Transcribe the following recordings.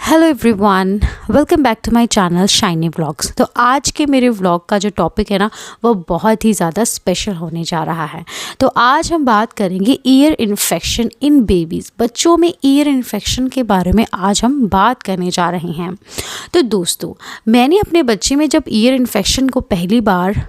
Hello everyone, welcome back to my channel Shiny Vlogs. तो आज के मेरे व्लॉग का जो टॉपिक है ना, वो बहुत ही ज़्यादा स्पेशल होने जा रहा है। तो आज हम बात करेंगे ईयर इन्फेक्शन इन बेबीज़। बच्चों में ईयर इन्फेक्शन के बारे में आज हम बात करने जा रहे हैं। तो दोस्तों, मैंने अपने बच्चे में जब ईयर इन्फेक्शन को पहली बार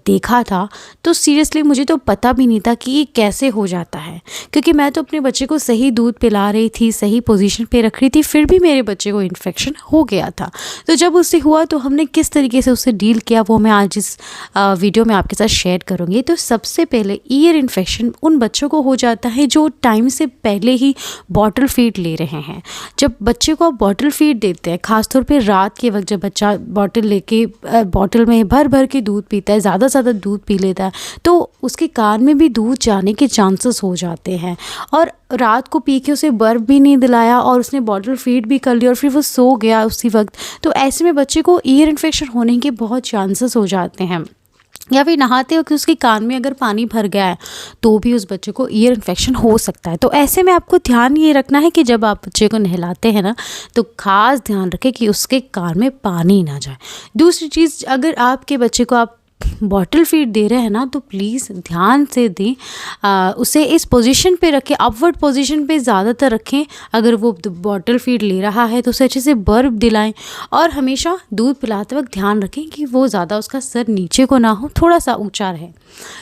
देखा था तो सीरियसली मुझे तो पता भी नहीं था कि ये कैसे हो जाता है, क्योंकि मैं तो अपने बच्चे को सही दूध पिला रही थी, सही पोजीशन पे रख रही थी, फिर भी मेरे बच्चे को इन्फेक्शन हो गया था। तो जब उससे हुआ तो हमने किस तरीके से उससे डील किया, वो मैं आज इस वीडियो में आपके साथ शेयर करूँगी। तो सबसे पहले ईयर इन्फेक्शन उन बच्चों को हो जाता है जो टाइम से पहले ही बॉटल फीड ले रहे हैं। जब बच्चे को आप बॉटल फीड देते हैं, ख़ासतौर पर रात के वक्त, जब बच्चा बॉटल लेके बॉटल में भर भर के दूध पीता है, ज़्यादा से ज़्यादा दूध पी लेता है, तो उसके कान में भी दूध जाने के चांसेस हो जाते हैं। और रात को पी के उसे बर्फ भी नहीं दिलाया और उसने बॉटल फीड भी कर लिया और फिर वो सो गया उसी वक्त, तो ऐसे में बच्चे को ईयर इन्फेक्शन होने के बहुत चांसेस हो जाते हैं। या फिर नहाते वक्त उसके कान में अगर पानी भर गया है तो भी उस बच्चे को ईयर इन्फेक्शन हो सकता है। तो ऐसे में आपको ध्यान ये रखना है कि जब आप बच्चे को नहलाते हैं ना, तो ख़ास ध्यान रखें कि उसके कान में पानी ना जाए। दूसरी चीज़, अगर आपके बच्चे को आप बॉटल फीड दे रहे हैं ना, तो प्लीज़ ध्यान से दें, उसे इस पोजीशन पे रखें, अपवर्ड पोजीशन पे ज़्यादातर रखें। अगर वो बॉटल फीड ले रहा है तो उसे अच्छे से बर्फ दिलाएं और हमेशा दूध पिलाते वक्त ध्यान रखें कि वो ज़्यादा उसका सर नीचे को ना हो, थोड़ा सा ऊंचा रहे।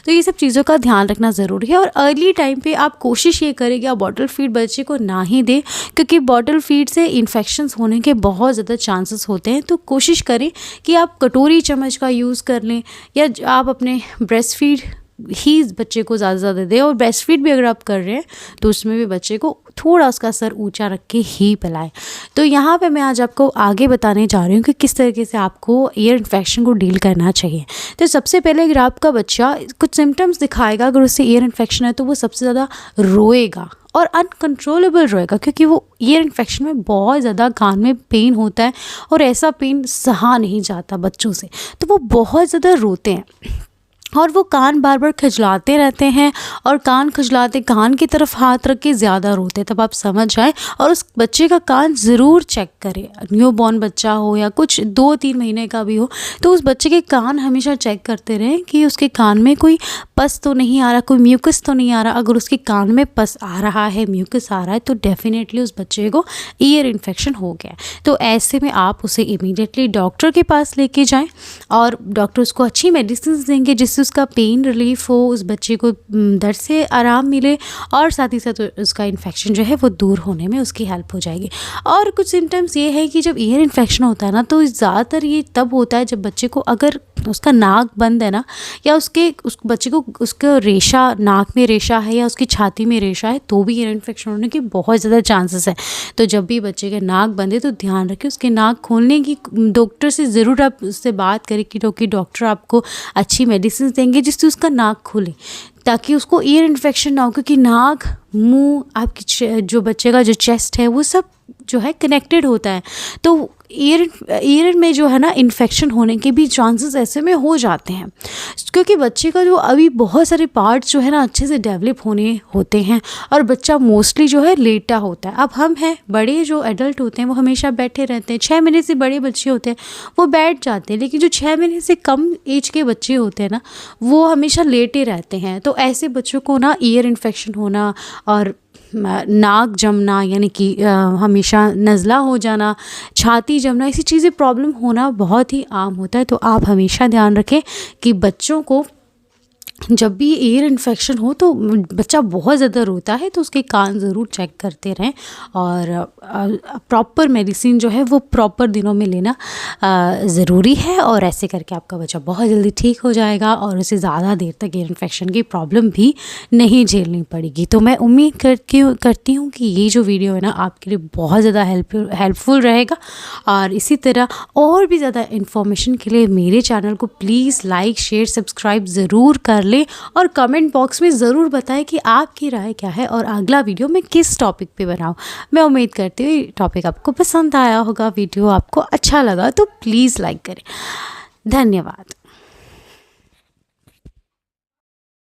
तो ये सब चीज़ों का ध्यान रखना ज़रूरी है। और अर्ली टाइम पे आप कोशिश ये करें कि आप बॉटल फीड बच्चे को ना ही दें, क्योंकि बॉटल फीड से इन्फेक्शंस होने के बहुत ज़्यादा चांसेस होते हैं। तो कोशिश करें कि आप कटोरी चम्मच का यूज़ कर लें, या आप अपने ब्रेस्ट फीड ही बच्चे को ज़्यादा से ज़्यादा दें। और ब्रेस्ट फीड भी अगर आप कर रहे हैं तो उसमें भी बच्चे को थोड़ा उसका सर ऊंचा रख के ही पिलाएं। तो यहाँ पे मैं आज आपको आगे बताने जा रही हूँ कि किस तरीके से आपको ईयर इन्फेक्शन को डील करना चाहिए। तो सबसे पहले, अगर आपका बच्चा कुछ सिम्टम्स दिखाएगा, अगर उससे ईयर इन्फेक्शन है, तो वो सबसे ज़्यादा रोएगा और अनकंट्रोलेबल रोएगा, क्योंकि वो ईयर इन्फेक्शन में बहुत ज़्यादा कान में पेन होता है और ऐसा पेन सहा नहीं जाता बच्चों से, तो वो बहुत ज़्यादा रोते हैं और वो कान बार बार खजलाते रहते हैं और कान खजलाते कान की तरफ हाथ रख के ज़्यादा रोते हैं। तब आप समझ जाएं और उस बच्चे का कान ज़रूर चेक करें। न्यू बॉर्न बच्चा हो या कुछ 2-3 महीने का भी हो, तो उस बच्चे के कान हमेशा चेक करते रहें कि उसके कान में कोई पस तो नहीं आ रहा, कोई म्यूकस तो नहीं आ रहा। अगर उसके कान में पस आ रहा है, म्यूकस आ रहा है, तो डेफिनेटली उस बच्चे को ईयर इन्फेक्शन हो गया। तो ऐसे में आप उसे इमीडिएटली डॉक्टर के पास लेके जाएँ और डॉक्टर उसको अच्छी मेडिसिन देंगे जिससे उसका पेन रिलीफ हो, उस बच्चे को दर्द से आराम मिले और साथ ही साथ उसका इन्फेक्शन जो है वो दूर होने में उसकी हेल्प हो जाएगी। और कुछ सिम्टम्स ये है कि जब ईयर इन्फेक्शन होता है ना, तो ज़्यादातर ये तब होता है जब बच्चे को, अगर उसका नाक बंद है ना, या उस बच्चे को उसका रेशा, नाक में रेशा है या उसकी छाती में रेशा है, तो भी ईयर इन्फेक्शन होने के बहुत ज़्यादा चांसेस है। तो जब भी बच्चे का नाक बंद है तो ध्यान रखें उसके नाक खोलने की। डॉक्टर से ज़रूर आप उससे बात करें कि डॉक्टर आपको अच्छी मेडिसिन देंगे जिससे उसका नाक खुले, ताकि उसको ईयर इन्फेक्शन ना हो। क्योंकि नाक, मुंह, आपकी जो बच्चे का जो चेस्ट है, वो सब जो है कनेक्टेड होता है। तो ईयर में जो है ना, इन्फेक्शन होने के भी चांसेस ऐसे में हो जाते हैं, क्योंकि बच्चे का जो अभी बहुत सारे पार्ट्स जो है ना अच्छे से डेवलप होने होते हैं और बच्चा मोस्टली जो है लेटा होता है। अब हम हैं बड़े, जो एडल्ट होते हैं वो हमेशा बैठे रहते हैं। 6 महीने से बड़े बच्चे होते हैं वो बैठ जाते हैं, लेकिन जो 6 महीने से कम एज के बच्चे होते हैं ना, वो हमेशा लेटे रहते हैं। तो ऐसे बच्चों को ना ईयर इन्फेक्शन होना और नाक जमना, यानी कि हमेशा नज़ला हो जाना, छाती जमना, ऐसी चीज़ें प्रॉब्लम होना बहुत ही आम होता है। तो आप हमेशा ध्यान रखें कि बच्चों को जब भी ईयर इन्फेक्शन हो तो बच्चा बहुत ज़्यादा रोता है तो उसके कान ज़रूर चेक करते रहें और प्रॉपर मेडिसिन जो है वो प्रॉपर दिनों में लेना ज़रूरी है। और ऐसे करके आपका बच्चा बहुत जल्दी ठीक हो जाएगा और उसे ज़्यादा देर तक ईयर इन्फेक्शन की प्रॉब्लम भी नहीं झेलनी पड़ेगी। तो मैं उम्मीद करती हूँ कि ये जो वीडियो है ना आपके लिए बहुत ज़्यादा हेल्पफुल रहेगा। और इसी तरह और भी ज़्यादा इन्फॉर्मेशन के लिए मेरे चैनल को प्लीज़ लाइक, शेयर, सब्सक्राइब ज़रूर कर लें और कमेंट बॉक्स में ज़रूर बताएं कि आपकी राय क्या है और अगला वीडियो मैं किस टॉपिक पे बनाऊं। मैं उम्मीद करती हूँ ये टॉपिक आपको पसंद आया होगा, वीडियो आपको अच्छा लगा तो प्लीज़ लाइक करें। धन्यवाद।